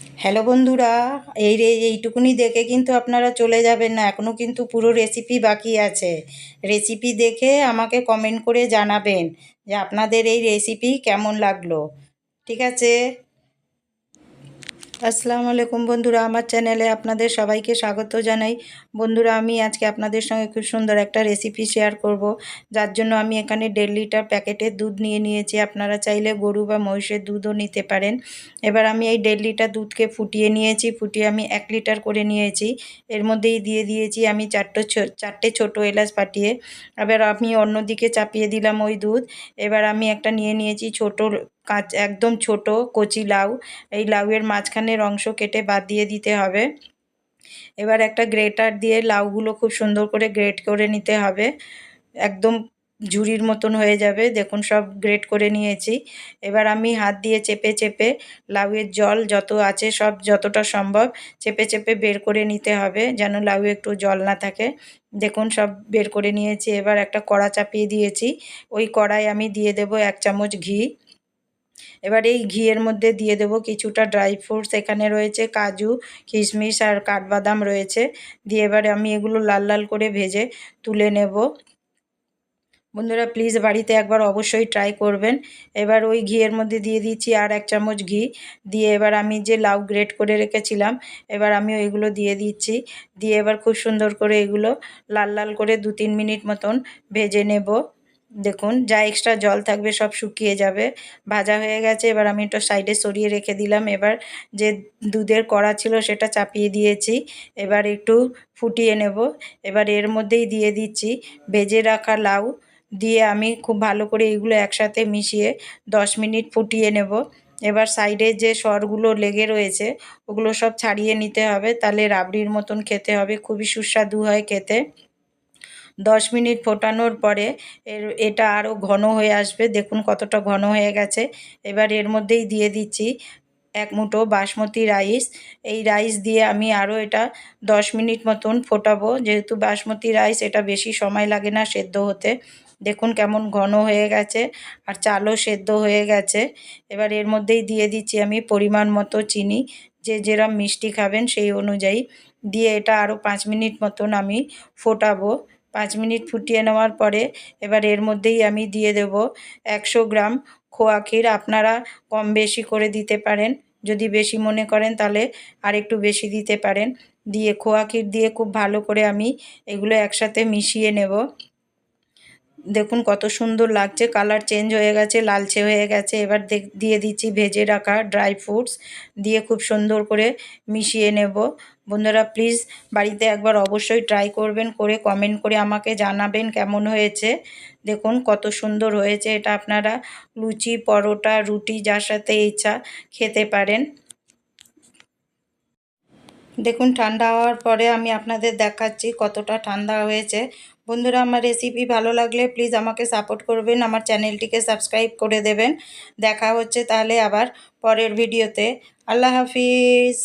Hello বন্ধুরা, এইটুকুনি দেখে কিন্তু আপনারা চলে যাবেন না, এখনও কিন্তু পুরো রেসিপি বাকি আছে। রেসিপি দেখে আমাকে কমেন্ট করে জানাবেন যে আপনাদের এই রেসিপি কেমন লাগলো। ঠিক আছে? আসসালামু আলাইকুম বন্ধুরা, আমার চ্যানেলে আপনাদের সবাইকে স্বাগত জানাই। বন্ধুরা, আমি আজকে আপনাদের সঙ্গে খুব সুন্দর একটা রেসিপি শেয়ার করব, যার জন্য আমি এখানে 1.5 লিটার প্যাকেটের দুধ নিয়ে নিয়েছি। আপনারা চাইলে গরু বা মহিষের দুধও নিতে পারেন। এবার আমি এই 1.5 লিটার দুধকে ফুটিয়ে নিয়েছি, ফুটিয়ে আমি 1 লিটার করে নিয়েছি। এর মধ্যেই দিয়ে দিয়েছি আমি চারটে ছোটো এলাচ ফাটিয়ে। এবার আমি অন্যদিকে চাপিয়ে দিলাম ওই দুধ। এবার আমি একটা নিয়ে নিয়েছি ছোটো একদম ছোট কচি লাউ। এই লাউয়ের মাঝখানের অংশ কেটে বাদ দিয়ে দিতে হবে। এবার একটা গ্রেটার দিয়ে লাউগুলো খুব সুন্দর করে গ্রেট করে নিতে হবে, একদম ঝুড়ির মতন হয়ে যাবে। দেখুন সব গ্রেট করে নিয়েছি। এবার আমি হাত দিয়ে চেপে চেপে লাউয়ের জল যত আছে সব যতটা সম্ভব চেপে চেপে বের করে নিতে হবে, যেন লাউয়ে একটু জল না থাকে। দেখুন সব বের করে নিয়েছি। এবার একটা কড়া চাপিয়ে দিয়েছি, ওই কড়াই আমি দিয়ে দেব 1 চামচ ঘি। এবার এই ঘিয়ের মধ্যে দিয়ে দেব কিছুটা ড্রাই ফ্রুটস, এখানে রয়েছে কাজু, কিশমিশ আর কাঠবাদাম রয়েছে। দিয়ে এবারে আমি এগুলো লাল লাল করে ভেজে তুলে নেব। বন্ধুরা, প্লিজ বাড়িতে একবার অবশ্যই ট্রাই করবেন। এবার ওই ঘিয়ের মধ্যে দিয়ে দিচ্ছি আর 1 চামচ ঘি। দিয়ে এবার আমি যে লাউ গ্রেট করে রেখেছিলাম, এবার আমি ওইগুলো দিয়ে দিচ্ছি। দিয়ে এবার খুব সুন্দর করে এগুলো লাল লাল করে 2-3 মিনিট মতন ভেজে নেব। দেখুন যা এক্সট্রা জল থাকবে সব শুকিয়ে যাবে। ভাজা হয়ে গেছে, এবার আমি এটা সাইডে সরিয়ে রেখে দিলাম। এবার যে দুধের কড়া ছিল সেটা চাপিয়ে দিয়েছি, এবার একটু ফুটিয়ে নেব। এবার এর মধ্যেই দিয়ে দিচ্ছি ভেজে রাখা লাউ। দিয়ে আমি খুব ভালো করে এগুলো একসাথে মিশিয়ে 10 মিনিট ফুটিয়ে নেব। এবার সাইডে যে সরগুলো লেগে রয়েছে ওগুলো সব ছাড়িয়ে নিতে হবে, তাহলে রাবড়ির মতন খেতে হবে, খুবই সুস্বাদু হয় খেতে। 10 মিনিট ফোটানোর পরে এটা আরও ঘন হয়ে আসবে। দেখুন কতটা ঘন হয়ে গেছে। এবার এর মধ্যেই দিয়ে দিচ্ছি 1 মুঠো বাসমতি রাইস। এই রাইস দিয়ে আমি আরও এটা 10 মিনিট মতন ফোটাবো। যেহেতু বাসমতি রাইস, এটা বেশি সময় লাগে না সেদ্ধ হতে। দেখুন কেমন ঘন হয়ে গেছে, আর চালও সেদ্ধ হয়ে গেছে। এবার এর মধ্যেই দিয়ে দিচ্ছি আমি পরিমাণ মতো চিনি, যে যেরম মিষ্টি খাবেন সেই অনুযায়ী। দিয়ে এটা আরও 5 মিনিট মতন আমি ফোটাবো। 5 মিনিট ফুটিয়ে নেওয়ার পরে এবার এর মধ্যেই আমি দিয়ে দেব 100 গ্রাম খোয়া ক্ষীর। আপনারা কম বেশি করে দিতে পারেন, যদি বেশি মনে করেন তাহলে আরেকটু বেশি দিতে পারেন। দিয়ে খোয়া ক্ষীর দিয়ে খুব ভালো করে আমি এগুলো একসাথে মিশিয়ে নেব। দেখুন কত সুন্দর লাগছে, কালার চেঞ্জ হয়ে গেছে, লালচে হয়ে গেছে। এবার দিয়ে দিচ্ছি ভেজে রাখা ড্রাই ফ্রুটস, দিয়ে খুব সুন্দর করে মিশিয়ে নেব। বন্ধুরা, প্লিজ বাড়িতে একবার অবশ্যই ট্রাই করবেন, করে কমেন্ট করে আমাকে জানাবেন কেমন হয়েছে। দেখুন কত সুন্দর হয়েছে। এটা আপনারা লুচি, পরোটা, রুটি যার সাথে ইচ্ছা খেতে পারেন। দেখুন ঠান্ডা হওয়ার পরে আমি আপনাদের দেখাচ্ছি কতটা ঠান্ডা হয়েছে। বন্ধুরা, আমার রেসিপি ভালো লাগলে প্লিজ আমাকে সাপোর্ট করবেন, আমার চ্যানেলটিকে সাবস্ক্রাইব করে দেবেন। দেখা হচ্ছে তাহলে আবার পরের ভিডিওতে। আল্লাহ হাফিজ।